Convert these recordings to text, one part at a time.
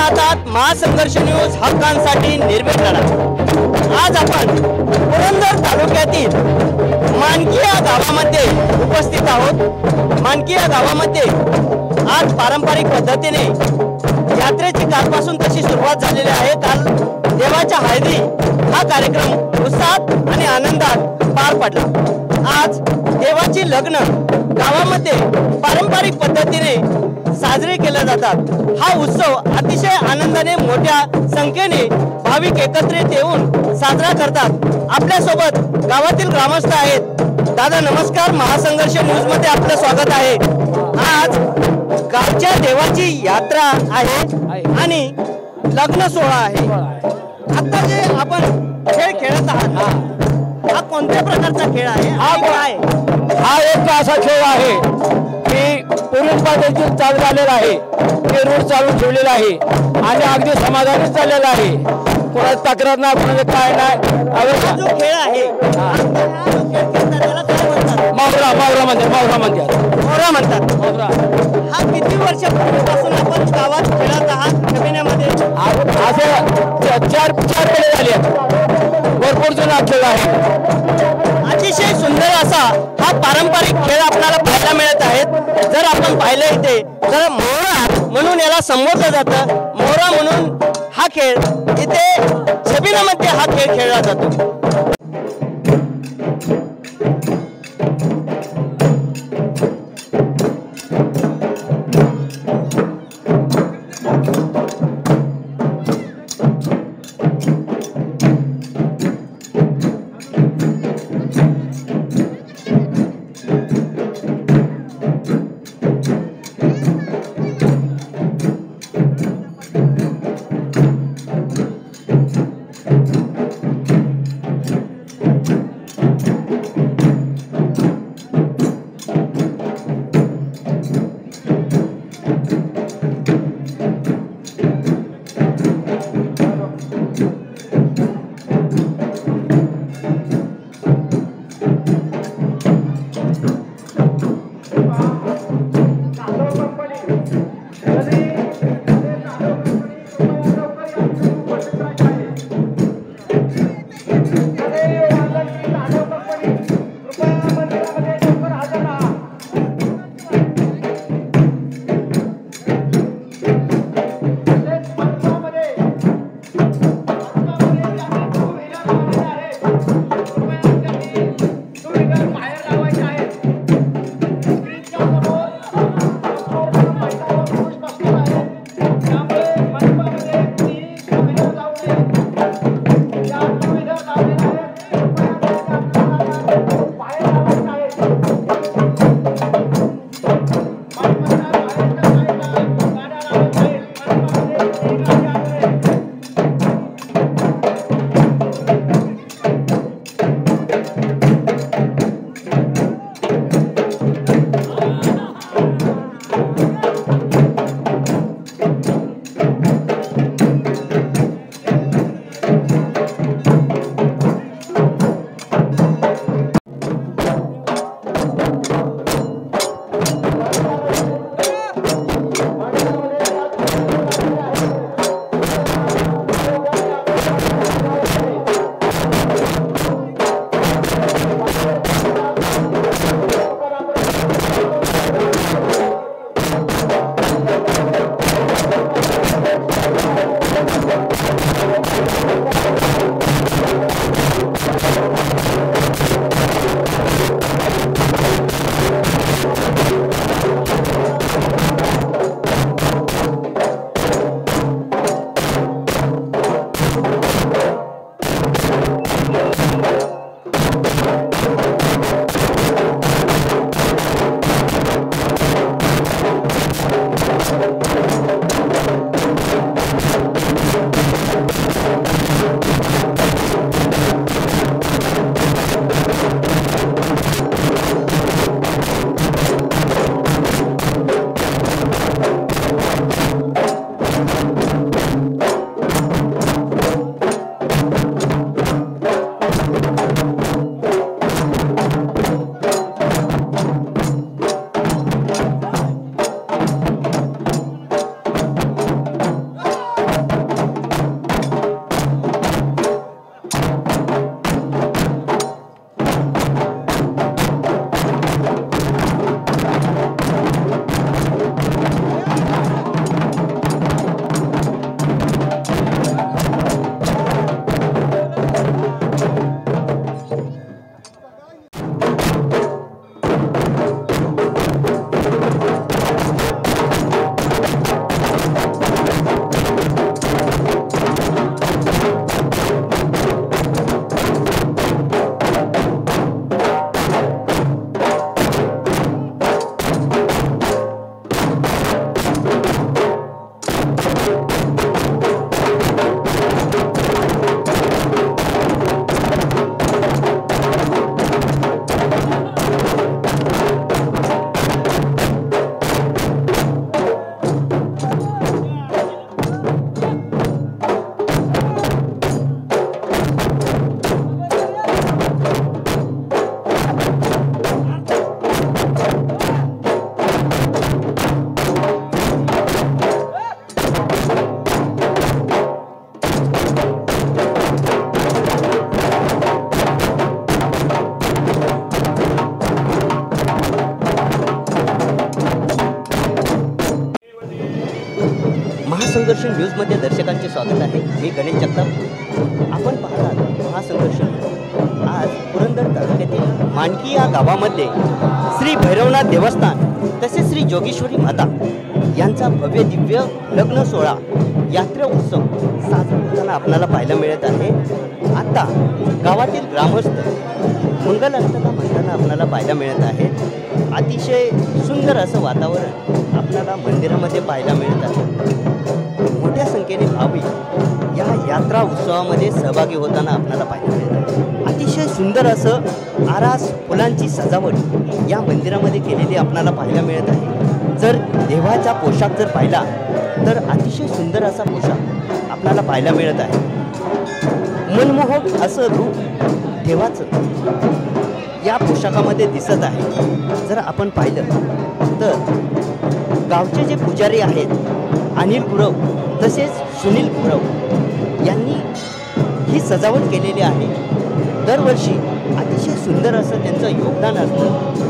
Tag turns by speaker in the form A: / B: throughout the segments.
A: पाहतात महासंघर्ष न्यूज हक्कांसाठी निर्भीड लढा। आज आपण पुरंदर तालुक्यातील मानकी या गावामध्ये उपस्थित आहोत। मानकी या गावामध्ये आज पारंपरिक पद्धतीने यात्रेची कालपासून तशी सुरुवात झालेली आहे। काल देवाच्या हळदी हा कार्यक्रम उत्साहात आणि आनंदात पार पडला। आज देवाची लग्न गावामध्ये पारंपरिक पद्धतीने साजरे केले जातात। हा उत्सव अतिशय आनंदाने मोठ्या संख्येने भाविक एकत्रित येऊन साजरा करतात। आपल्या सोबत गावातील ग्रामस्थ आहेत। दादा नमस्कार, महासंघर्ष न्यूज मध्ये आपलं स्वागत आहे। आज गावच्या देवाची यात्रा आहे आणि लग्न सोहळा आहे। आता जे आपण खेळ खेळत आहात हा कोणत्या प्रकारचा खेळ आहे? हा
B: एक असा खेळ आहे की पूर्वीपासून चालू झालेला आहे, ते रूढ चालू ठेवलेला आहे आणि अगदी समाधानी चाललेला आहे। कोणाची तक्रार नाही, कोणाचं काय नाही।
A: जो खेळ आहे
B: मावरा म्हणतात।
A: हा किती वर्षापासून आपण गावात खेळत आहात? जमिनीमध्ये
B: असे चार वेळे झाले, भरपूर जुना खेळ आहे।
A: अतिशय सुंदर असा हा पारंपरिक खेळ आपल्याला पाहायला मिळत आहेत। जर आपण पाहिलं इथे तर मोहरा म्हणून याला संबोधलं जातं। मोहरा म्हणून हा खेळ इथे जमिनीमध्ये हा खेळ खेळला जातो। महासंघर्ष न्यूजमध्ये दर्शकांचे स्वागत आहे. मी गणेश जगताप. आपण पाहतात महासंघर्ष न्यूज. आज पुरंदर तालुक्यातील माणकी या गावामध्ये श्री भैरवनाथ देवस्थान तसेच श्री जोगेश्वरी माता यांचा भव्य दिव्य लग्न सोहळा यात्रा उत्सव साजरा होताना आपल्याला पाहायला मिळत आहे. आता गावातील ग्रामस्थ मंगलाष्टका म्हणताना आपल्याला पाहायला मिळत आहे. अतिशय सुंदर असं वातावरण आपल्याला मंदिरामध्ये पाहायला मिळत आहे. मोठ्या संख्येने भाविक या यात्रा उत्सवामध्ये सहभागी होताना आपल्याला पाहायला मिळत आहे. अतिशय सुंदर असं आरास फुलांची सजावट या मंदिरामध्ये केलेली आपल्याला पाहायला मिळत आहे. जर देवाचा पोशाख जर पाहिला तर अतिशय सुंदर असा पोशाख आपल्याला पाहायला मिळत आहे. मनमोहक असं रूप देवाचं या पोशाखामध्ये दिसत आहे. जर आपण पाहिलं तर गावचे जे पुजारी आहेत अनिल गुरव तसेच सुनील गुरव यांनी ही सजावट केलेली आहे. दरवर्षी अतिशय सुंदर असं त्यांचं योगदान असतं.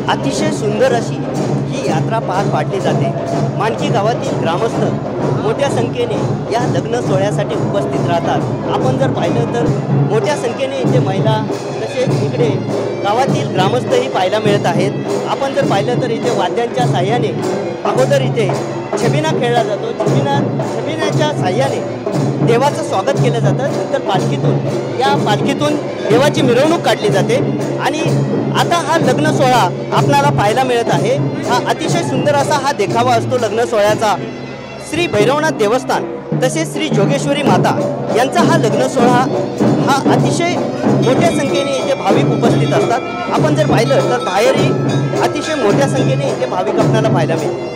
A: अतिशय सुंदर अशी ही यात्रा पार पाडली जाते. माणकी गावातील ग्रामस्थ मोठ्या संख्येने या लग्न सोहळ्यासाठी उपस्थित राहतात. आपण जर पाहिलं तर मोठ्या संख्येने इथे महिला तसेच इकडे गावातील ग्रामस्थही पाहायला मिळत आहेत. आपण जर पाहिलं तर इथे वाद्यांच्या साह्याने अगोदर इथे छबिना खेळला जातो. छबिन्याच्या साह्याने देवाचं स्वागत केलं जातं. नंतर या पालखीतून देवाची मिरवणूक काढली जाते आणि आता हा लग्न सोहळा आपल्याला पाहायला मिळत आहे. हा अतिशय सुंदर असा हा देखावा असतो लग्न सोहळ्याचा. श्री भैरवनाथ देवस्थान तसेच श्री जोगेश्वरी माता यांचा हा लग्न सोहळा हा अतिशय मोठ्या संख्येने इथे भाविक उपस्थित असतात. आपण जर पाहिलं तर बाहेरही अतिशय मोठ्या संख्येने इथे भाविक आपल्याला पाहायला मिळतात.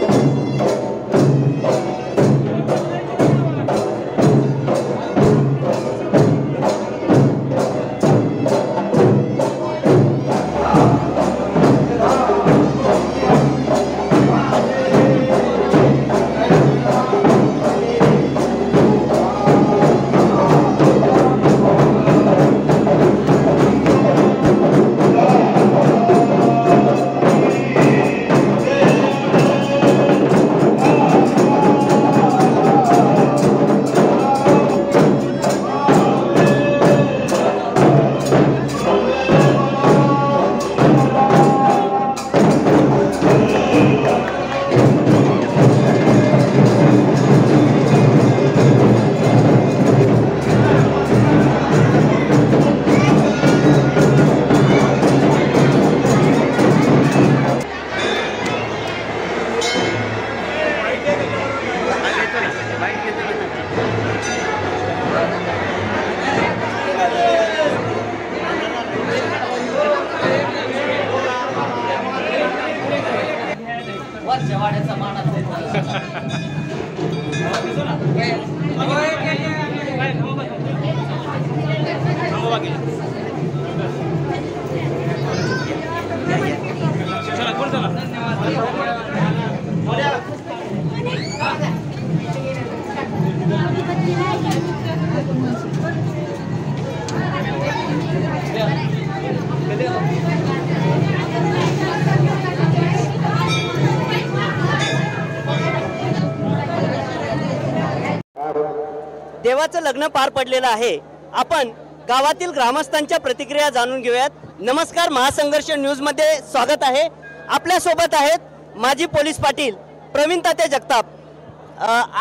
A: देवाचं लग्न पार पडलेलं आहे. आपण गावातील ग्रामस्थांच्या प्रतिक्रिया जाणून घेऊयात. नमस्कार, महासंघर्ष न्यूजमध्ये स्वागत आहे. आपल्यासोबत आहेत माजी पोलीस पाटील प्रवीण तात्या जगताप.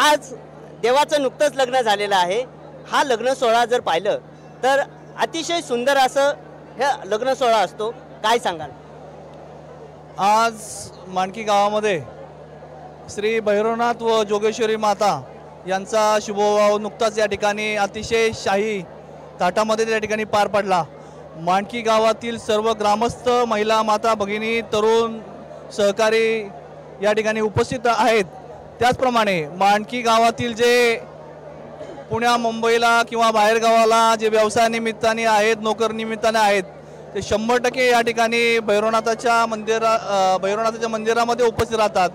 A: आज देवाचं नुकतंच लग्न झालेलं आहे. हा लग्न सोहळा जर पाहिलं तर अतिशय सुंदर असं हे लग्न सोहळा असतो. काय सांगाल?
C: आज माणकी गावामध्ये श्री भैरवनाथ व जोगेश्वरी माता यांचा शुभविवाह नुकताच या ठिकाणी अतिशय शाही थाटामध्ये त्या ठिकाणी पार पडला। मांडकी गावातील सर्व ग्रामस्थ, महिला, माता, भगिनी, तरुण, सहकारी या ठिकाणी उपस्थित आहेत। त्याचप्रमाणे मांडकी गावातील जे पुण्या, मुंबईला किंवा बाहेर गावाला जे व्यवसायानिमित्ताने आहेत, नोकरीनिमित्ताने आहेत, ते 100% या ठिकाणी भैरवनाथाच्या मंदिरामध्ये उपस्थित राहतात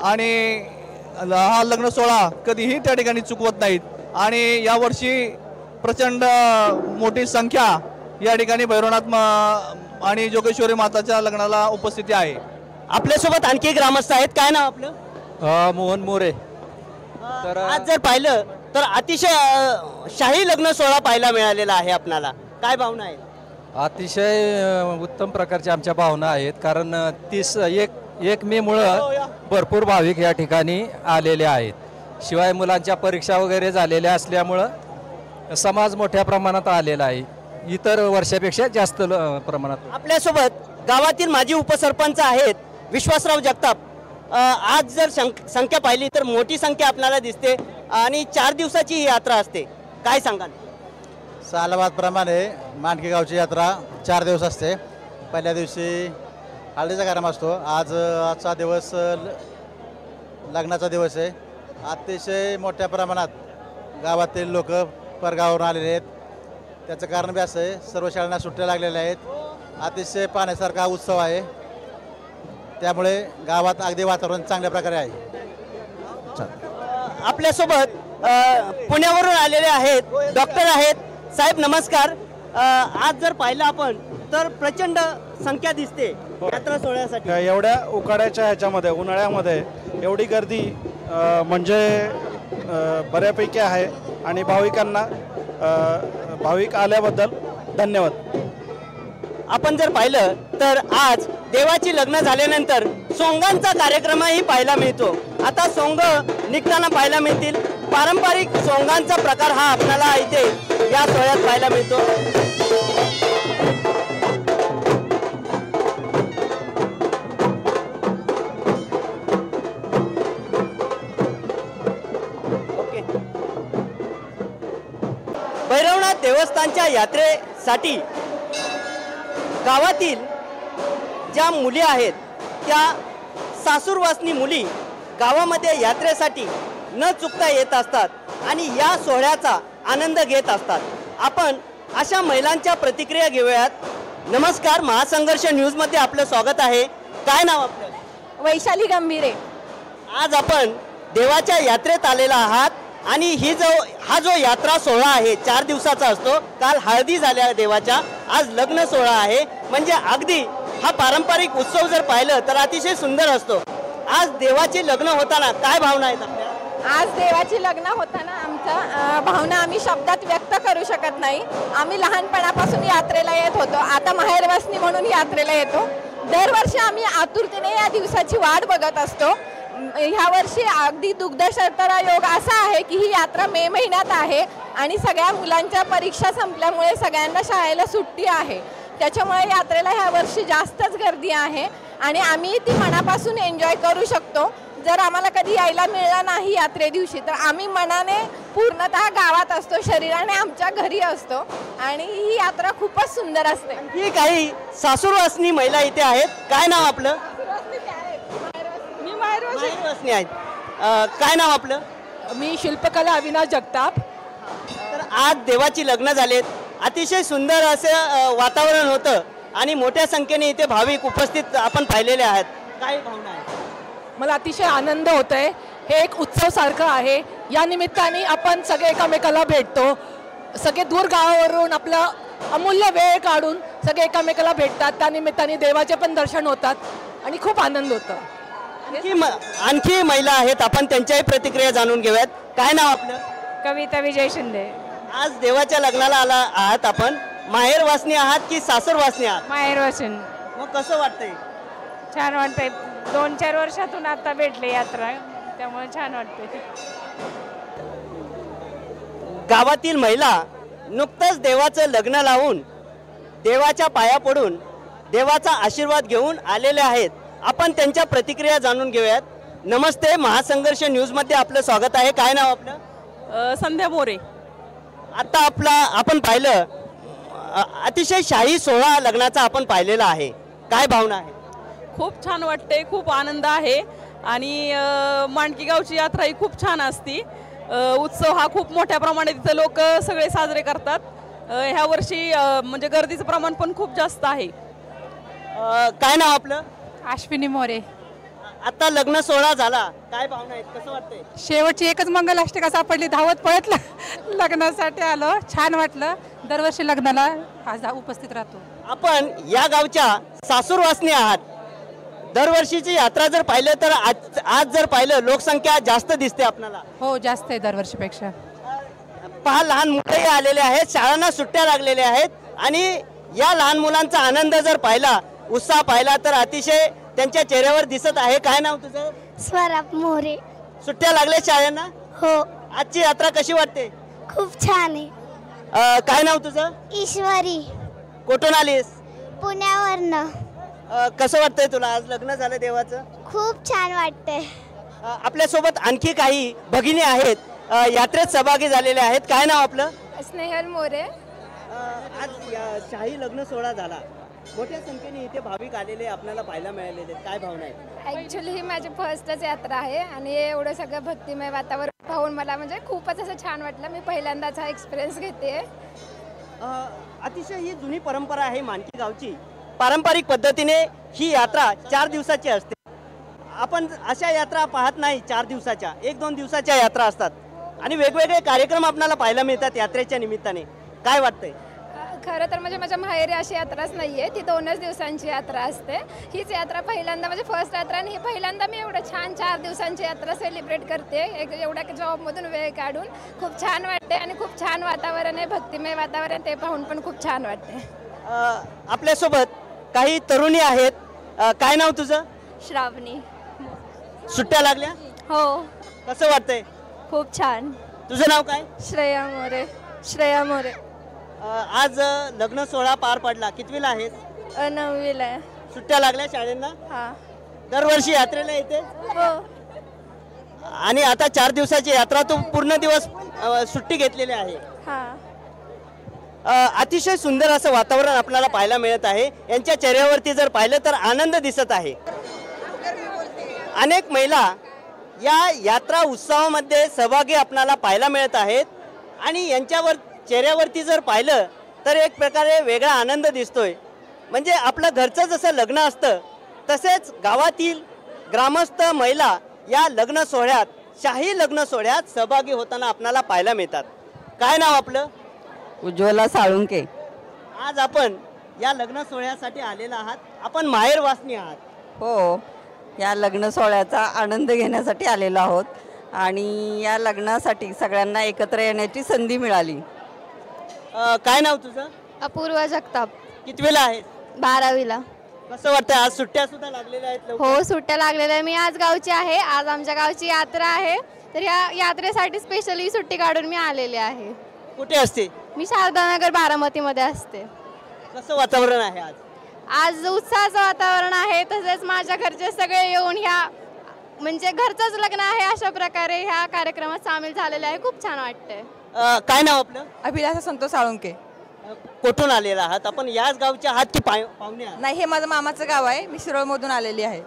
C: आणि हा लग्न सोहळा कधीही त्या ठिकाणी चुकवत नाहीत। आणि यावर्षी प्रचंड मोठी संख्या या ठिकाणी भैरवनाथ आणि जोगेश्वरी माताच्या लग्नाला उपस्थिती आहे।
A: आपल्यासोबत आणखी ग्रामस्थ आहेत, काय नाव आपलं?
D: मोहन मोरे।
A: तर आज जर पाहिलं तर अतिशय शाही लग्न सोहळा पाहायला मिळालेला आहे, आपणाला काय भावना आहे?
D: अतिशय उत्तम प्रकारच्या आमच्या भावना आहेत, कारण 1 मे मुळे भरपूर भाविक या ठिकाणी आलेले आहेत। शिवाय मुलांच्या परीक्षा वगैरे झालेल्या असल्यामुळं समाज मोठ्या प्रमाणात आलेला आहे, इतर वर्षापेक्षा जास्त प्रमाणात।
A: आपल्यासोबत गावातील माजी उपसरपंच आहेत विश्वासराव जगताप। आज जर संख्या पाहिली तर मोठी संख्या आपल्याला दिसते आणि 4 दिवसाची ही यात्रा असते, काय सांगाल?
E: सालाबादप्रमाणे मांडकी गावची यात्रा 4 दिवस असते। पहिल्या दिवशी हळदीचा कार्यक्रम असतो। आजचा दिवस लग्नाचा दिवस आहे। अतिशय मोठ्या प्रमाणात गावातील लोक परगावावरून आलेले आहेत। त्याचं कारण बी असं आहे, सर्व शाळांना सुट्ट्या लागलेल्या आहेत, अतिशय पाहण्यासारखा उत्सव आहे, त्यामुळे गावात अगदी वातावरण चांगल्या प्रकारे आहे।
A: आपल्यासोबत पुण्यावरून आलेले आहेत, डॉक्टर आहेत। साहेब नमस्कार। आज जर पाहिलं आपण तर प्रचंड संख्या दिसते यात्रा सोहळ्यासाठी।
F: एवढ्या उकाड्याच्या ह्याच्यामध्ये, उन्हाळ्यामध्ये एवढी गर्दी म्हणजे बऱ्यापैकी आहे आणि भाविक आल्याबद्दल धन्यवाद।
A: आपण जर पाहिलं तर आज देवाची लग्न झाल्यानंतर सोंगांचा कार्यक्रमही पाहायला मिळतो। आता सोंग निघताना पाहायला मिळतील। पारंपरिक सोंगांचा प्रकार हा आपल्याला इथे या सोहळ्यात पाहायला मिळतो। भैरवनाथ देवस्थानच्या यात्रेसाठी गावातील ज्या मुली आहेत त्या सासूरवासनी मुली गावामध्ये यात्रेसाठी न चुकता येत असतात आणि या सोहळ्याचा आनंद घेत असतात। आपण अशा महिलांच्या प्रतिक्रिया घेऊयात। नमस्कार, महासंघर्ष न्यूजमध्ये आपलं स्वागत आहे। काय नाव आपलं?
G: वैशाली गंभीरे।
A: आज आपण देवाच्या यात्रेत आलेला आहात आणि हा जो यात्रा सोहळा आहे 4 दिवसाचा असतो। काल हळदी झाल्या देवाच्या, आज लग्न सोहळा आहे, म्हणजे अगदी हा पारंपरिक उत्सव जर पाहिलं तर अतिशय सुंदर असतो। आज देवाची लग्न होताना काय भावना आहेत आपल्या?
G: आज देवाची लग्न होताना आमच्या भावना आम्ही शब्दात व्यक्त करू शकत नाही। आम्ही लहानपणापासून यात्रेला येत होतो, आता माहेरवासनी म्हणून यात्रेला येतो। दरवर्षी आम्ही आतुरतेने या दिवसाची वाट बघत असतो। ह्या वर्षी अगदी दुग्धशर्करा योग असा आहे की ही यात्रा मे महिन्यात आहे आणि सगळ्या मुलांच्या परीक्षा संपल्यामुळे सगळ्यांना शाळेला सुट्टी आहे, त्याच्यामुळे यात्रेला ह्या वर्षी जास्तच गर्दी आहे आणि आम्ही ती मनापासून एन्जॉय करू शकतो। जर आम्हाला कधी यायला मिळालं नाही यात्रे दिवशी तर आम्ही मनाने पूर्णतः गावात असतो, शरीराने आमच्या घरी असतो आणि ही यात्रा खूपच सुंदर असते।
A: ही काही सासूरवासनी महिला इथे आहेत, काय नाव आपलं?
G: मी माहेरवासनी
A: आहेत। काय नाव आपलं?
G: मी शिल्पकला अविनाश जगताप।
A: तर आज देवाची लग्न झालेत, अतिशय सुंदर असं वातावरण होतं आणि मोठ्या संख्येने इथे भाविक उपस्थित आपण पाहिलेले आहेत, काय भावना आहे?
H: मला अतिशय आनंद होत आहे। हे एक उत्सव सारखं आहे, या निमित्ताने आपण सगळे एकमेकाला भेटतो, सगळे दूर गावावरून आपला अमूल्य वेळ काढून सगळे एकमेकाला भेटतात, त्या निमित्ताने देवाचे पण दर्शन होतात आणि खूप आनंद होतो।
A: आणखी महिला आहेत, आपण त्यांच्याही प्रतिक्रिया जाणून घेऊयात। काय नाव आपलं?
G: कविता विजय शिंदे।
A: आज देवाच्या लग्नाला आला आहात आपण, माहेरवासनी आहात की सासरवासनी आहात?
G: माहेरवासन।
A: मग कसं वाटतंय?
G: छान वाटतंय, 2-4 वर्षातून आता भेटले यात्रा, त्यामुळे छान वाटतंय।
A: गावातील महिला नुकतंच देवाचं लग्न लावून देवाच्या पाया पडून देवाचा आशीर्वाद घेऊन आलेले आहेत। आपण त्यांच्या प्रतिक्रिया जाणून घेऊयात। नमस्ते, महासंघर्ष न्यूजमध्ये आपलं स्वागत आहे। काय नाव आपलं?
H: संध्या मोरे।
A: आता आपण पाहिलं अतिशय शाही सोहळा लग्नाचा आपण पाहिलेला आहे, काय भावना आहे?
I: खूप छान वाटते, खूप आनंद आहे आणि मांडकी गावची यात्रा ही खूप छान असती. उत्सव हा खूप मोठ्या प्रमाणात इथं लोक सगळे साजरे करतात. ह्या वर्षी म्हणजे गर्दीचं प्रमाण पण खूप जास्त आहे.
A: काय नाव आपलं?
J: अश्विनी मोरे.
A: आता लग्न सोहळा झाला, काय भावना आहेत, कसं वाटतंय?
J: शेवटची एकच मंगलाष्टका सापडली, धावत पळत लग्नासाठी आलो, छान वाटलं. दरवर्षी लग्नाला आज उपस्थित राहतो.
A: आपण या गावच्या सासूरवासनी आहात. दरवर्षीची यात्रा जर पाहिलं तर आज जर पाहिलं लोकसंख्या जास्त दिसते आपल्याला.
J: हो, जास्त आहे दरवर्षीपेक्षा.
A: पहा, लहान मुलंही आलेले आहेत, शाळांना सुट्ट्या लागलेल्या आहेत आणि या लहान मुलांचा आनंद जर पाहिला, उत्साह पाहिला तर अतिशय त्यांच्या चेहऱ्यावर दिसत आहे. काय नाव तुझं?
K: स्वरा मोरे.
A: सुट्ट्या लागल्या शाळांना?
K: हो.
A: आजची यात्रा कशी वाटते?
K: खूप छान आहे.
A: काय नाव तुझं?
K: ईश्वरी.
A: कुठून आलीस?
K: पुण्यावरनं.
A: कसं वाटतंय तुला? आज लग्न झालं देवाचं?
K: खूप छान वाटतंय.
A: आपल्यासोबत आणखी काही भगिनी आहेत, यात्रेत सहभागी झालेले आहेत. काय नाव आपलं?
G: स्नेहल मोरे.
A: आज शाही लग्न सोहळा झाला, मोठ्या संख्येने इथे भाविक आलेले आपल्याला पाहायला मिळालेले, काय भावना आहे?
G: ॲक्च्युली ही माझी फर्स्टच यात्रा आहे आणि एवढं सगळं भक्तिमय वातावरण पाहून मला म्हणजे खूपच असं छान वाटलं. मी पहिल्यांदाच हा एक्सपिरियन्स घेते.
A: अतिशय ही जुनी परंपरा आहे मांडकी गावची. पारंपरिक पद्धतीने ही यात्रा 4 दिवसाची असते. आपण अशा यात्रा पाहत नाही 4 दिवसाच्या, 1-2 दिवसाच्या यात्रा असतात आणि वेगवेगळे कार्यक्रम आपल्याला पाहायला मिळतात यात्रेच्या निमित्ताने. काय वाटतंय?
G: खरं तर म्हणजे माझ्या माहेरी अशी यात्राच नाही आहे, ती 2च दिवसांची यात्रा असते. हीच यात्रा पहिल्यांदा म्हणजे फर्स्ट यात्रा आणि ही पहिल्यांदा मी एवढं छान 4 दिवसांची यात्रा सेलिब्रेट करते. एवढ्या जॉबमधून वेळ काढून खूप छान वाटते आणि खूप छान वातावरण आहे, भक्तिमय वातावरण, ते पाहून पण खूप छान वाटते.
A: आपल्यासोबत काही तरुणी आहेत. काय नाव तुझं?
K: श्रावणी.
A: सुट्ट्या लागल्या?
K: हो.
A: कसं वाटतंय?
K: खूप छान.
A: तुझं नाव काय?
K: श्रेया मोरे. श्रेया मोरे.
A: आज लग्न सोहळा पार पडला, कितवीला आहेस?
K: 9वीला आहे.
A: सुट्ट्या लागल्या शाळेंना?
K: हा.
A: दरवर्षी यात्रेला येते?
K: हो.
A: आणि आता 4 दिवसाची यात्रा, तू पूर्ण दिवस सुट्टी घेतलेली आहे.
K: हा.
A: अतिशय सुंदर असं वातावरण आपल्याला पाहायला मिळत आहे. यांच्या चेहऱ्यावरती जर पाहिलं तर आनंद दिसत आहे. अनेक महिला या यात्रा उत्सवामध्ये सहभागी आपल्याला पाहायला मिळत आहेत आणि यांच्यावर चेहऱ्यावरती जर पाहिलं तर एक प्रकारे वेगळा आनंद दिसतोय. म्हणजे आपलं घरचं जसं लग्न असतं तसेच गावातील ग्रामस्थ महिला या लग्न सोहळ्यात, शाही लग्न सोहळ्यात सहभागी होताना आपल्याला पाहायला मिळतात. काय नाव आपलं?
L: उज्ज्वला साळुंके.
A: आज आपण या लग्न सोहळ्यासाठी आलेला आहात, आपण माहेरवासनी आहात.
L: हो, या लग्न सोहळ्याचा आनंद घेण्यासाठी आलेलो आहोत आणि या लग्नासाठी सगळ्यांना एकत्र येण्याची संधी मिळाली.
A: काय नाव तुझं?
K: अपूर्वा जगताप.
A: कितवीला आहे?
K: 12वीला.
A: कसं वाटतंय? आज सुट्ट्या सुद्धा लागलेल्या आहेत लवकर?
K: हो, सुट्ट्या लागलेल्या आहे. मी आज गावची आहे, आज आमच्या गावची यात्रा आहे, तर या यात्रेसाठी स्पेशली सुट्टी काढून मी आलेले आहे.
A: कुठे असते?
K: मी शारदानगर बारामतीमध्ये असते.
A: कसं वातावरण आहे आज?
K: आज उत्साहाचं वातावरण आहे, तसेच माझ्या घरचे सगळे येऊन ह्या म्हणजे घरचंच लग्न आहे अशा प्रकारे ह्या कार्यक्रमात सामील झालेले आहे. खूप छान वाटतंय.
A: काय नाव आपलं?
M: अभिलाषा संतोष साळुंके.
A: कुठून आलेला आहात आपण? याच गावच्या आहात की पाहुणे आहात?
M: नाही, हे माझं मामाचं गाव आहे, मी शिरोळमधून आलेली आहे.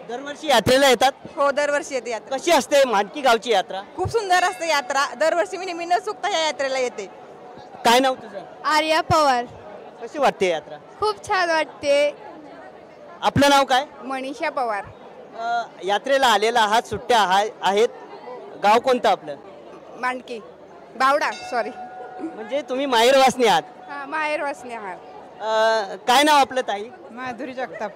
A: दरवर्षी यात्रेला येतात?
M: हो, दरवर्षी येते यात्रा.
A: कशी असते मांडकी गावची यात्रा?
M: खूप सुंदर असते यात्रा. दरवर्षी मी नेहमी न चुकता या यात्रेला येते.
A: काय नाव तुझं?
K: आर्या पवार.
A: कशी वाटते यात्रा?
K: खूप छान वाटते.
A: आपलं नाव काय?
K: मनीषा पवार.
A: यात्रेला आलेला आहात, सुट्ट्या आहेत, गाव कोणतं आपलं?
K: मांडकी बावडा. सॉरी,
A: म्हणजे तुम्ही माहेरवासनी आहात?
K: हा, माहेरवासनी आहात.
A: काय नाव आपलं ताई?
J: माधुरी जगताप.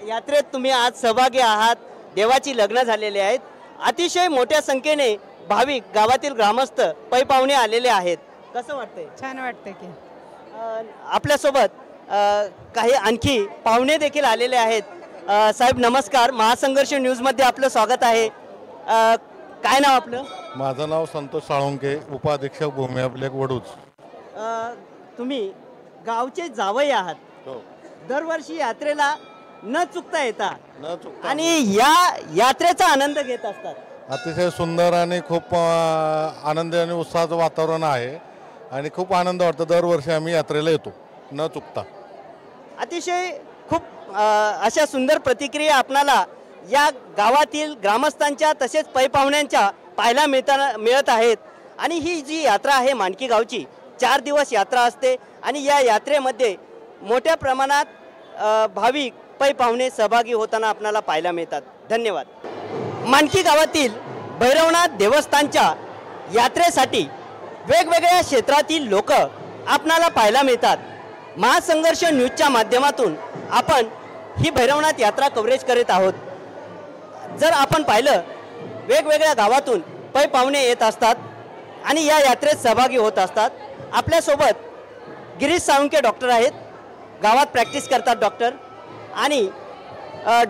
A: यात्रेत तुम्ही आज सहभागी आहात, देवाची लग्न झालेली आहेत, अतिशय मोठ्या संख्येने भाविक, गावातील ग्रामस्थ, पै पाहुणे आलेले आहेत. कसं वाटतंय?
J: छान वाटतंय की.
A: आपल्यासोबत काही आणखी पाहुणे देखील आलेले आहेत. साहेब नमस्कार, महासंघर्ष न्यूजमध्ये आपलं स्वागत आहे. काय नाव आपलं?
N: माझं नाव संतोष साळुंके, उपाधीक्षक भूमी अभिलेख वडूज.
A: तुम्ही गावचे जावई आहात.
N: हो.
A: दरवर्षी यात्रेला न चुकता येतात
N: न चुकता
A: आणि या यात्रेचा आनंद घेत असतात.
N: अतिशय सुंदर आणि खूप आनंदी आणि उत्साहाचं वातावरण आहे आणि खूप आनंद वाटतो. दरवर्षी आम्ही यात्रेला येतो न चुकता.
A: अतिशय खूप अशा सुंदर प्रतिक्रिया आपणाला या गावातील ग्रामस्थांच्या तसेच पै पाहुण्यांच्या पाहायला मिळत आहेत. आणि ही जी यात्रा आहे मांडकी गावची 4 दिवस यात्रा असते आणि या यात्रेमध्ये मोठ्या प्रमाणात भाविक पै पाहुणे सहभागी होताना आपल्याला पाहायला मिळतात. धन्यवाद. मांडकी गावातील भैरवनाथ देवस्थानच्या यात्रेसाठी वेगवेगळ्या क्षेत्रातील लोक आपणाला पाहायला मिळतात. महासंघर्ष न्यूजच्या माध्यमातून आपण ही भैरवनाथ यात्रा कव्हरेज करीत आहोत. जर आपण पाहिलं वेगवेगळ्या गावातून पै पाहुणे येत असतात आणि या यात्रेत सहभागी होत असतात. आपल्यासोबत गिरीश साळुंके डॉक्टर आहेत, गावात प्रॅक्टिस करतात डॉक्टर, आणि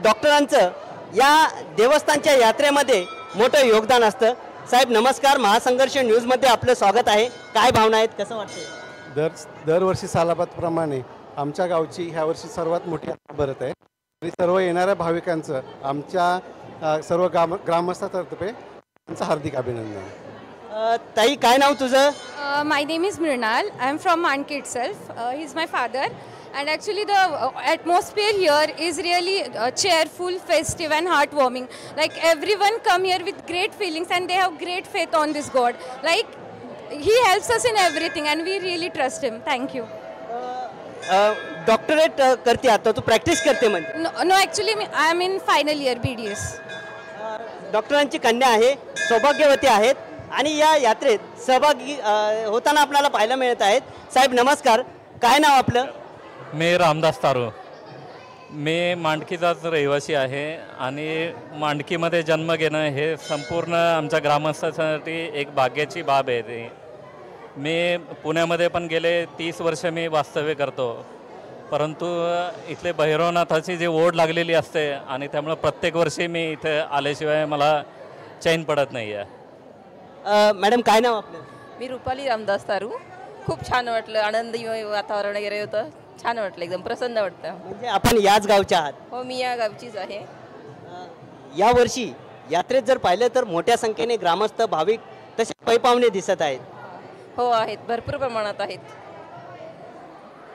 A: डॉक्टरांचं या देवस्थानच्या यात्रेमध्ये मोठं योगदान असतं. साहेब नमस्कार, महासंघर्ष न्यूजमध्ये आपलं स्वागत आहे. काय भावना आहेत, कसं वाटतं?
O: दरवर्षी सालाबादप्रमाणे आमच्या गावची ह्या वर्षी सर्वात मोठी यात्रा भरत आहे आणि सर्व येणाऱ्या भाविकांचं आमच्या सर्व ग्रामस्थातर्फे त्यांचं हार्दिक अभिनंदन.
A: ताई काय नाव तुझं?
P: My name is Mrinal. I am from Manki itself. He's my father. And actually the atmosphere here is really cheerful, festive and heartwarming. Like everyone come here with great feelings and they have great faith on this God. Like he helps us in everything and we really trust him. Thank you.
A: Doctorate करते आता, तू practice करते म्हणजे?
P: No, actually I am in final year BDS.
A: डॉक्टरांची कन्या आहे, सौभाग्यवती आहेत आणि या यात्रेत सहभागी होताना आपल्याला पाहायला मिळत आहेत. साहेब नमस्कार, काय नाव आपलं?
Q: मी रामदास तारू. मी मांडकीचाच रहिवासी आहे आणि मांडकीमध्ये जन्म घेणं हे संपूर्ण आमच्या ग्रामस्थांसाठी एक भाग्याची बाब आहे. ती मी पुण्यामध्ये पण गेले 30 वर्ष मी वास्तव्य करतो, परंतु इथले भैरवनाथाची जी ओढ लागलेली असते आणि त्यामुळे प्रत्येक वर्षी मी इथे आल्याशिवाय मला चैन पडत नाही आहे.
A: मॅडम काय नाव आपलं?
R: मी रुपाली रामदास तारू. खूप छान वाटलं, आनंदी वातावरण वगैरे होतं, छान वाटलं, एकदम प्रसन्न वाटतं.
A: म्हणजे आपण याच गावच्या आहात?
R: हो, मी या गावचीच आहे.
A: या वर्षी यात्रेत जर पाहिलं तर मोठ्या संख्येने ग्रामस्थ, भाविक तसे पै पाहुणे दिसत आहेत.
R: हो आहेत, भरपूर प्रमाणात आहेत.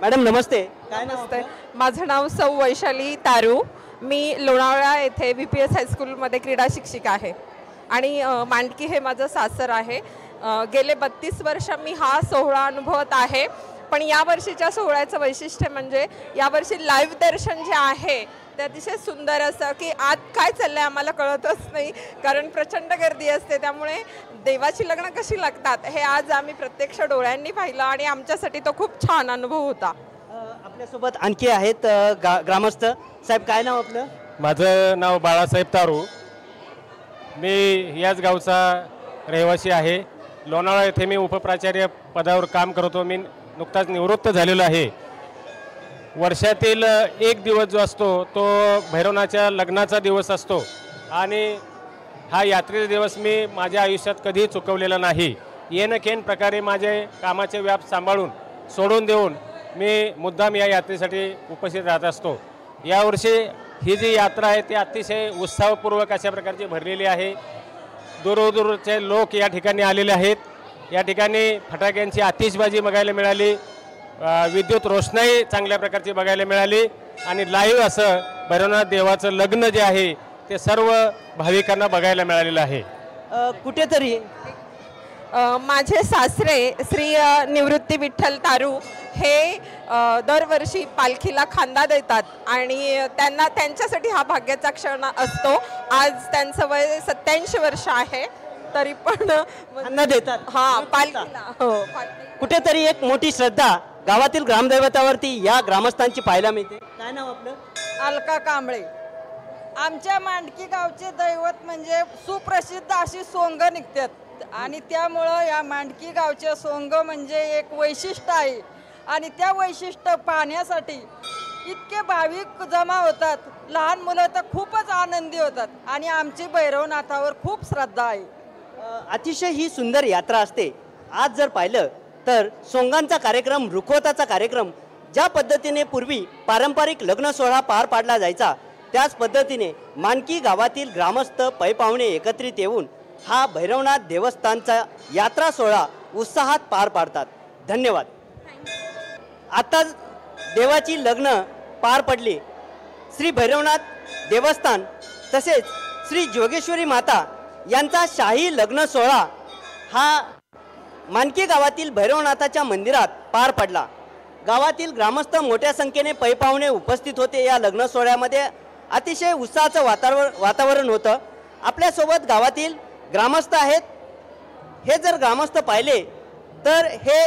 A: मॅडम नमस्ते.
S: काय नमस्ते, माझं नाव सौ वैशाली तारू. मी लोणावळा येथे VPS हायस्कूलमध्ये क्रीडा शिक्षिका आहे आणि मांडकी हे माझं सासर आहे. गेले 32 वर्ष मी हा सोहळा अनुभवत आहे. पण यावर्षीच्या सोहळ्याचं वैशिष्ट्य म्हणजे यावर्षी लाईव्ह दर्शन जे आहे ते अतिशय सुंदर असं की आत काय चाललंय आम्हाला कळतच नाही, कारण प्रचंड गर्दी असते. त्यामुळे देवाची लग्न कशी लागतात हे आज आम्ही प्रत्यक्ष डोळ्यांनी पाहिलं आणि आमच्यासाठी तो खूप छान अनुभव होता.
A: आपल्यासोबत आणखी आहेत ग्रामस्थ. साहेब काय नाव आपलं?
T: माझं नाव बाळासाहेब तारू. मी याच गावचा रहिवासी आहे. लोणावळा येथे मी उपप्राचार्य पदावर काम करतो. मी नुकताच निवृत्त झालेलो आहे. वर्षातील एक दिवस जो असतो तो भैरवनाथच्या लग्नाचा दिवस असतो आणि हा यात्रेचा दिवस मी माझ्या आयुष्यात कधीही चुकवलेला नाही. येणं केन प्रकारे माझे कामाचे व्याप सांभाळून सोडून देऊन मी मुद्दाम या यात्रेसाठी उपस्थित राहत असतो. यावर्षी ही जी यात्रा आहे ती अतिशय उत्साहपूर्वक अशा प्रकारची भरलेली आहे. दूरदूरचे लोक या ठिकाणी आलेले आहेत. या ठिकाणी फटाक्यांची आतिषबाजी बघायला मिळाली, विद्युत रोषणाई चांगल्या प्रकारची बघायला मिळाली आणि लाईव्ह असं भैरवनाथ देवाचं लग्न जे आहे ते सर्व भाविकांना बघायला मिळालेलं आहे.
A: कुठेतरी
S: माझे सासरे श्री निवृत्ती विठ्ठल तारू हे दरवर्षी पालखीला खांदा देतात आणि त्यांच्यासाठी हा भाग्याचा क्षण असतो. आज त्यांचं वय 87 वर्ष आहे तरी पण
A: खांदा देतात.
S: हा, पालखीला. हो,
A: कुठेतरी एक मोठी श्रद्धा गावातील ग्रामदैवतावरती या ग्रामस्थांची पाहायला मिळते. काय नाव आपलं?
U: अलका कांबळे. आमच्या मांडकी गावचे दैवत म्हणजे सुप्रसिद्ध अशी सोंग निघतात आणि त्यामुळं या मांडकी गावचे सोंग म्हणजे एक वैशिष्ट्य आहे आणि त्या वैशिष्ट्य पाहण्यासाठी इतके भाविक जमा होतात. लहान मुलं तर खूपच आनंदी होतात आणि आमची भैरवनाथावर खूप श्रद्धा आहे.
A: अतिशय ही सुंदर यात्रा असते. आज जर पाहिलं तर सोंगांचा कार्यक्रम, रुखवताचा कार्यक्रम, ज्या पद्धतीने पूर्वी पारंपरिक लग्न सोहळा पार पाडला जायचा त्याच पद्धतीने मानकी गावातील ग्रामस्थ पै पाहुणे एकत्रित येऊन हा भैरवनाथ देवस्थानचा यात्रा सोहळा उत्साहात पार पाडतात. धन्यवाद. आता देवाची लग्न पार पडली. श्री भैरवनाथ देवस्थान तसेच श्री जोगेश्वरी माता यांचा शाही लग्न सोहळा हा मानकी गावातील भैरवनाथाच्या मंदिरात पार पडला. गावातील ग्रामस्थ मोठ्या संख्येने पै पाहुणे उपस्थित होते. या लग्न सोहळ्यामध्ये अतिशय उत्साहाचं वातावरण होतं. आपल्यासोबत गावातील ग्रामस्थ आहेत. हे जर ग्रामस्थ पाहिले तर हे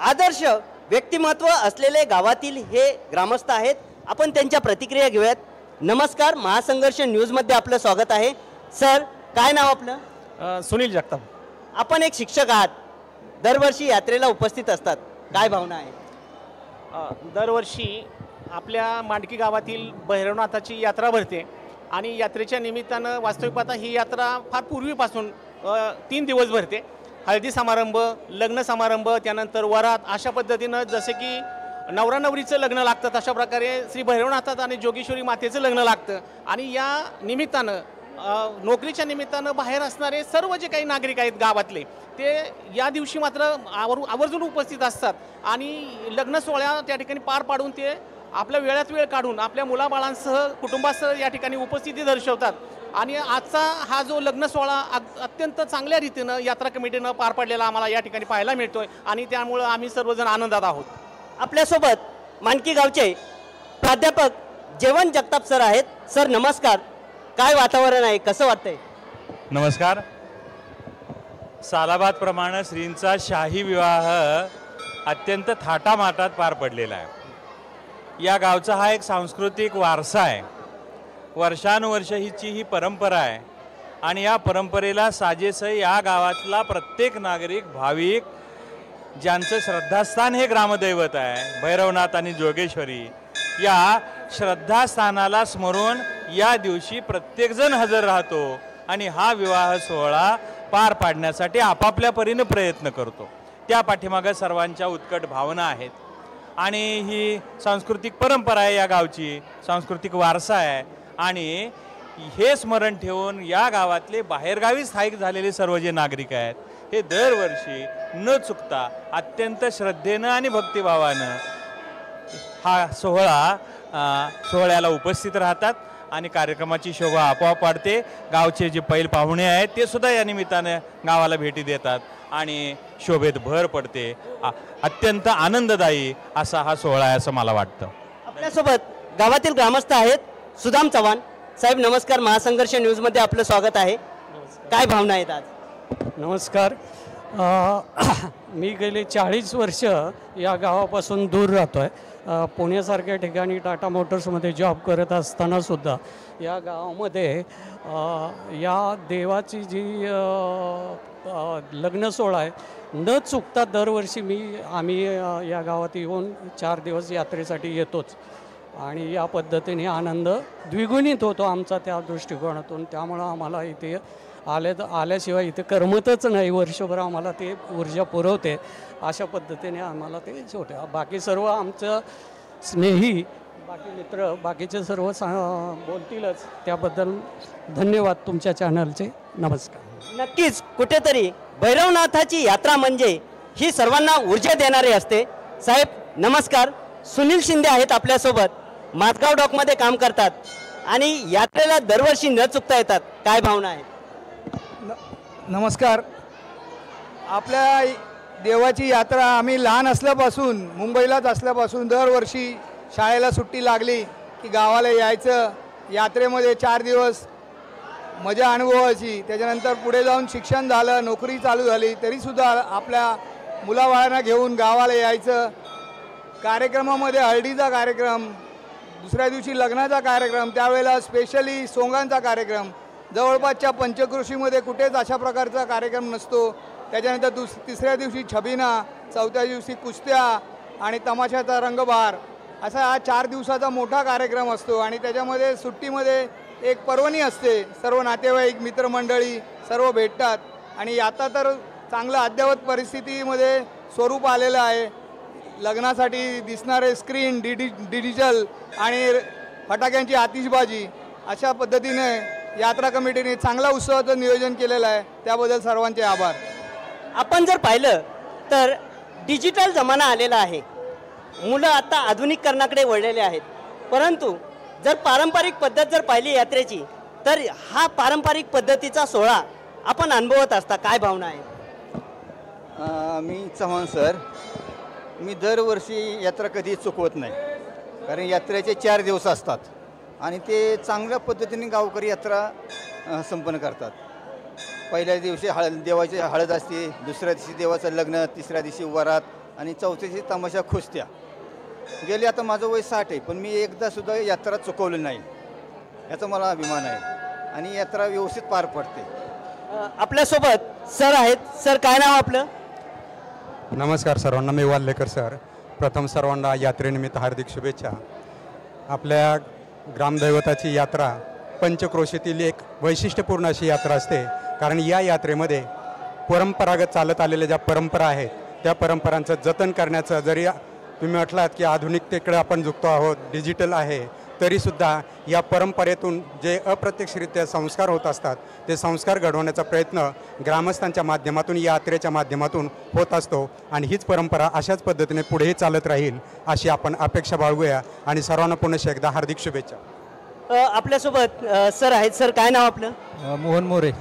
A: आदर्श व्यक्तिमत्व असलेले गावातील हे ग्रामस्थ आहेत. आपण त्यांच्या प्रतिक्रिया घेऊयात. नमस्कार, महासंघर्ष न्यूजमध्ये आपलं स्वागत आहे. सर, काय नाव आपलं?
B: सुनील जगताप.
A: आपण एक शिक्षक आहात. दरवर्षी यात्रेला उपस्थित असतात. काय भावना आहे?
B: दरवर्षी आपल्या मांडकी गावातील भैरवनाथाची यात्रा भरते आणि यात्रेच्या निमित्तानं वास्तविक पाहता ही यात्रा फार पूर्वीपासून 3 दिवस भरते. हळदी समारंभ, लग्न समारंभ, त्यानंतर वरात, अशा पद्धतीनं जसे की नवरा नवरीचं लग्न लागतं तशा प्रकारे श्री भैरवनाथात आणि जोगेश्वरी मातेचं लग्न लागतं. आणि या निमित्तानं नोकरीच्या निमित्तानं बाहेर असणारे सर्व जे काही नागरिक आहेत गावातले ते या दिवशी मात्र आवर्जून उपस्थित असतात आणि लग्न सोहळा त्या ठिकाणी पार पाडून ते आपल्या वेळात वेळ काढून आपल्या मुलाबाळांसह कुटुंबासह या ठिकाणी उपस्थिती दर्शवतात. आणि आजचा हा जो लग्न सोहळा अत्यंत चांगल्या रीतीनं यात्रा कमिटीनं पार पाडलेला आम्हाला या ठिकाणी पाहायला मिळतोय आणि त्यामुळं आम्ही सर्वजण आनंदात आहोत.
A: आपल्यासोबत मानकी गावचे प्राध्यापक जेवण जगताप सर आहेत. सर नमस्कार. काय वातावरण आहे, कसं वाटतंय?
V: नमस्कार. सालाबादप्रमाणे श्रींचा शाही विवाह अत्यंत थाटामाटात पार पडलेला आहे. या गावचा हा एक सांस्कृतिक वारसा आहे. वर्षानुवर्ष ही परंपरा आहे आणि या परंपरेला साजेसं या गावातला प्रत्येक नागरिक, भाविक ज्यांचं श्रद्धास्थान हे ग्रामदैवत आहे भैरवनाथ आणि जोगेश्वरी, या श्रद्धास्थानाला स्मरून या दिवशी प्रत्येकजण हजर राहतो आणि हा विवाह सोहळा पार पाडण्यासाठी आपापल्या परीने प्रयत्न करतो. त्या पाठीमागे सर्वांच्या उत्कट भावना आहेत आणि ही सांस्कृतिक परंपरा आहे, या गावची सांस्कृतिक वारसा आहे. आणि हे स्मरण ठेवून या गावातले बाहेरगावी स्थायिक झालेले सर्व जे नागरिक आहेत हे दरवर्षी न चुकता अत्यंत श्रद्धेनं आणि भक्तिभावानं हा सोहळ्याला उपस्थित राहतात आणि कार्यक्रमाची शोभा आपोआप वाढते. गावचे जे पैल पाहुणे आहेत ते सुद्धा या निमित्तानं गावाला भेटी देतात आणि शोभेत भर पडते. अत्यंत आनंददायी असा हा सोहळा आहे असं मला वाटतं.
A: आपल्यासोबत गावातील ग्रामस्थ आहेत. सुदाम चव्हाण साहेब नमस्कार, महासंघर्ष न्यूजमध्ये आपलं स्वागत आहे. काय भावना आहेत आज?
W: नमस्कार. मी गेले 40 वर्ष या गावापासून दूर राहतो आहे. पुण्यासारख्या ठिकाणी टाटा मोटर्समध्ये जॉब करत असतानासुद्धा या गावामध्ये या देवाची जी लग्न सोहळा आहे न चुकता दरवर्षी आम्ही या गावात येऊन 4 दिवस यात्रेसाठी येतोच आणि या पद्धतीने आनंद द्विगुणित होतो आमचा त्या दृष्टिकोनातून. त्यामुळं आम्हाला इथे आल्याशिवाय इथे करमतच नाही. वर्षभर आम्हाला ते ऊर्जा पुरवते. अशा पद्धतीने आम्हाला ते छोटे बाकी सर्व आमचं स्नेही बाकी मित्र बाकीचे सर्व बोलतीलच. त्याबद्दल धन्यवाद तुमच्या चॅनलचे. नमस्कार.
A: नक्कीच कुठेतरी भैरवनाथाची यात्रा म्हणजे ही सर्वांना ऊर्जा देणारी असते. साहेब नमस्कार. सुनील शिंदे आहेत आपल्यासोबत. मातगाव डॉकमध्ये काम करतात आणि यात्रेला दरवर्षी न चुकता येतात. काय भावना आहे?
X: नमस्कार. आपल्या देवाची यात्रा आम्ही लहान असल्यापासून मुंबईलाच असल्यापासून दरवर्षी शाळेला सुट्टी लागली की गावाला यायचं. यात्रेमध्ये 4 दिवस मजा अनुभवायची. त्याच्यानंतर पुढे जाऊन शिक्षण झालं, नोकरी चालू झाली तरीसुद्धा आपल्या मुलाबाळांना घेऊन गावाला यायचं. कार्यक्रमामध्ये हळदीचा कार्यक्रम, दुसऱ्या दिवशी लग्नाचा कार्यक्रम, त्यावेळेला स्पेशली सोंगांचा कार्यक्रम. जवळपासच्या पंचकृषीमध्ये कुठेच अशा प्रकारचा कार्यक्रम नसतो. त्याच्यानंतर तिसऱ्या दिवशी छबिना, चौथ्या दिवशी कुस्त्या आणि तमाशाचा रंगबहार असा हा 4 दिवसाचा मोठा कार्यक्रम असतो. आणि त्याच्यामध्ये सुट्टीमध्ये एक पर्वणी असते. सर्व नातेवाईक मित्रमंडळी सर्व भेटतात आणि आता तर चांगलं अद्ययावत परिस्थितीमध्ये स्वरूप आलेलं आहे. लग्नासाठी दिसणारे स्क्रीन डिजिटल आणि फटाक्यांची आतिषबाजी अशा पद्धतीने यात्रा कमिटीने चांगला उत्सवाचं नियोजन केलेलं आहे, त्याबद्दल सर्वांचे आभार.
A: आपण जर पाहिलं तर डिजिटल जमाना आलेला आहे, मुलं आता आधुनिकीकरणाकडे वळलेले आहेत. परंतु जर पारंपरिक पद्धत जर पाहिली यात्रेची तर हा पारंपरिक पद्धतीचा सोहळा आपण अनुभवत असता. काय भावना आहे?
C: मी चव्हाण सर, मी दरवर्षी यात्रा कधी चुकवत नाही, कारण यात्रेचे 4 दिवस असतात आणि ते चांगल्या पद्धतीने गावकरी यात्रा संपन्न करतात. पहिल्या दिवशी देवाची हळद असते, दुसऱ्या दिवशी देवाचं लग्न, तिसऱ्या दिवशी वरात आणि चौथ्या दिवशी तमाशा खुसत्या. गेले आता माझं वय 60 आहे, पण मी एकदासुद्धा यात्रा चुकवली नाही, याचा मला अभिमान आहे आणि यात्रा व्यवस्थित पार पडते.
A: आपल्यासोबत सर आहेत. सर, काय नाव आपलं?
D: नमस्कार सर्वांना, मी वाल्लेकर सर. प्रथम सर्वांना यात्रेनिमित्त हार्दिक शुभेच्छा. आपल्या ग्रामदैवताची यात्रा पंचक्रोशीतील एक वैशिष्ट्यपूर्ण अशी यात्रा असते, कारण या यात्रेमध्ये परंपरागत चालत आलेल्या ज्या परंपरा आहेत त्या परंपरांचं जतन करण्याचं, जरी तुम्ही म्हटलात की आधुनिकतेकडे आपण झुकतो आहोत, डिजिटल आहे, तरीसुद्धा या परंपरेतून जे अप्रत्यक्षरित्या संस्कार होत असतात ते संस्कार घडवण्याचा प्रयत्न ग्रामस्थांच्या माध्यमातून, यात्रेच्या माध्यमातून होत असतो आणि हीच परंपरा अशाच पद्धतीने पुढेही चालत राहील अशी आपण अपेक्षा बाळगूया आणि सर्वांना पुन्हा एकदा हार्दिक शुभेच्छा.
A: आपल्यासोबत सर आहेत. सर, काय नाव आपलं?
E: मोहन मोरे.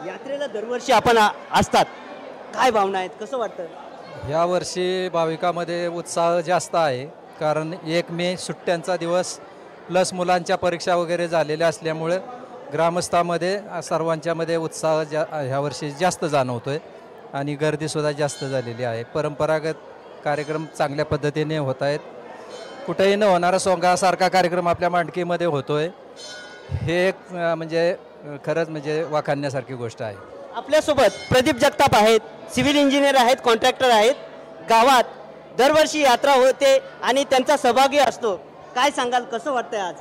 A: यात्रेला दरवर्षी आपण असतात, काय भावना आहेत, कसं वाटतं?
E: यावर्षी भाविकामध्ये उत्साह जास्त आहे, कारण 1 मे सुट्ट्यांचा दिवस प्लस मुलांच्या परीक्षा वगैरे झालेल्या असल्यामुळे ग्रामस्थामध्ये सर्वांच्यामध्ये उत्साह ह्यावर्षी जास्त जाणवतो आहे आणि गर्दीसुद्धा जास्त झालेली आहे. परंपरागत कार्यक्रम चांगल्या पद्धतीने होत आहेत. कुठेही न होणारा सोंगासारखा कार्यक्रम आपल्या मांडकीमध्ये होतो आहे, हे एक म्हणजे खरंच म्हणजे वाखाणण्यासारखी गोष्ट आहे.
A: आपल्यासोबत प्रदीप जगताप आहेत, सिव्हिल इंजिनियर आहेत, कॉन्ट्रॅक्टर आहेत. गावात दरवर्षी यात्रा होते आणि त्यांचा सहभागी असतो. काय सांगाल, कसं वाटतंय आज?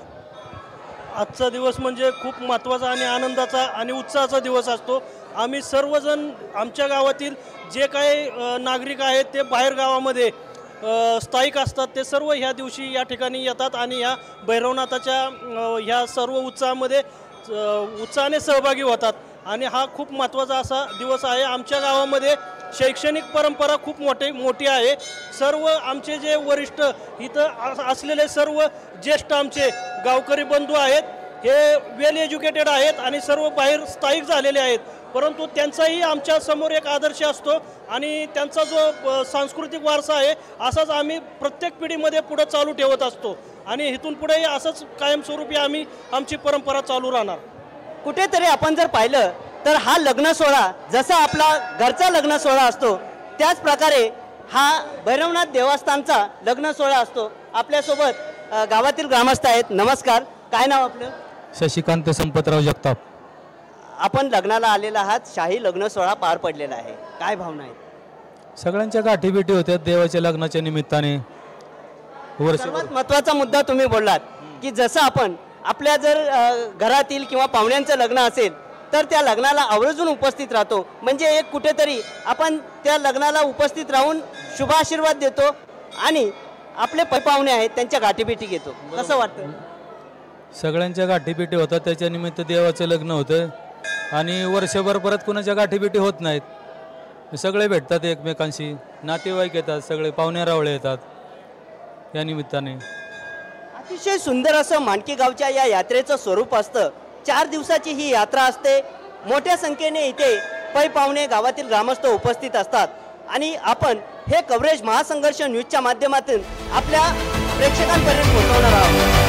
F: आजचा दिवस म्हणजे खूप महत्त्वाचा आणि आनंदाचा आणि उत्साहाचा दिवस असतो. आम्ही सर्वजण आमच्या गावातील जे काही नागरिक आहेत ते बाहेर गावामध्ये स्थायिक असतात, ते सर्व ह्या दिवशी या ठिकाणी येतात आणि ह्या भैरवनाथाच्या ह्या सर्व उत्साहाने सहभागी होतात आणि हा खूप महत्त्वाचा असा दिवस आहे. आमच्या गावामध्ये शैक्षणिक परंपरा खूप मोठी आहे. सर्व आमचे जे वरिष्ठ इथं असलेले सर्व ज्येष्ठ आमचे गावकरी बंधू आहेत, हे वेल एज्युकेटेड आहेत आणि सर्व बाहेर स्थायिक झालेले आहेत, परंतु त्यांचाही आमच्या समोर एक आदर्श असतो आणि त्यांचा जो सांस्कृतिक वारसा आहे असाच आम्ही प्रत्येक पिढीमध्ये पुढे चालू ठेवत असतो आणि इथून पुढेही असंच कायमस्वरूपी आम्ही आमची परंपरा चालू राहणार.
A: कुठेतरी आपण जर पाहिलं तर हा लग्न सोहळा जसा आपला घरचा लग्न सोहळा असतो त्याच प्रकारे हा भैरवनाथ देवस्थानचा लग्न सोहळा असतो. आपल्यासोबत गावातील ग्रामस्थ आहेत. नमस्कार, काय नाव आपलं?
E: शशिकांत संपतराव जगताप.
A: आपण लग्नाला आलेला आहात, शाही लग्न सोहळा पार पडलेला आहे, काय भावना आहेत?
E: सगळ्यांच्या गाठीभेटी होत्या देवाच्या लग्नाच्या निमित्ताने.
A: सर्वात महत्त्वाचा मुद्दा तुम्ही बोललात की जसं आपण आपल्या जर घरातील किंवा पाहुण्यांचं लग्न असेल तर त्या लग्नाला आवर्जून उपस्थित राहतो, म्हणजे एक कुठेतरी आपण त्या लग्नाला उपस्थित राहून शुभ आशीर्वाद देतो आणि आपले पाहुणे आहेत त्यांच्या गाठीभेटी घेतो. कसं वाटतं?
E: सगळ्यांच्या गाठीभेटी होतात, त्याच्या निमित्त देवाचं लग्न होतं आणि वर्षभर परत कुणाच्या गाठीभेटी होत नाहीत. सगळे भेटतात एकमेकांशी, नातेवाईक येतात, सगळे पाहुणे रावळे येतात या निमित्ताने.
A: अतिशय सुंदर असं मांडकी गावच्या या यात्रेचं स्वरूप असतं. 4 दिवसाची ही यात्रा असते. मोठ्या संख्येने इथे पै पाहुणे गावातील ग्रामस्थ उपस्थित असतात आणि आपण हे कव्हरेज महासंघर्ष न्यूजच्या माध्यमातून आपल्या प्रेक्षकांपर्यंत पोहोचवणार आहोत.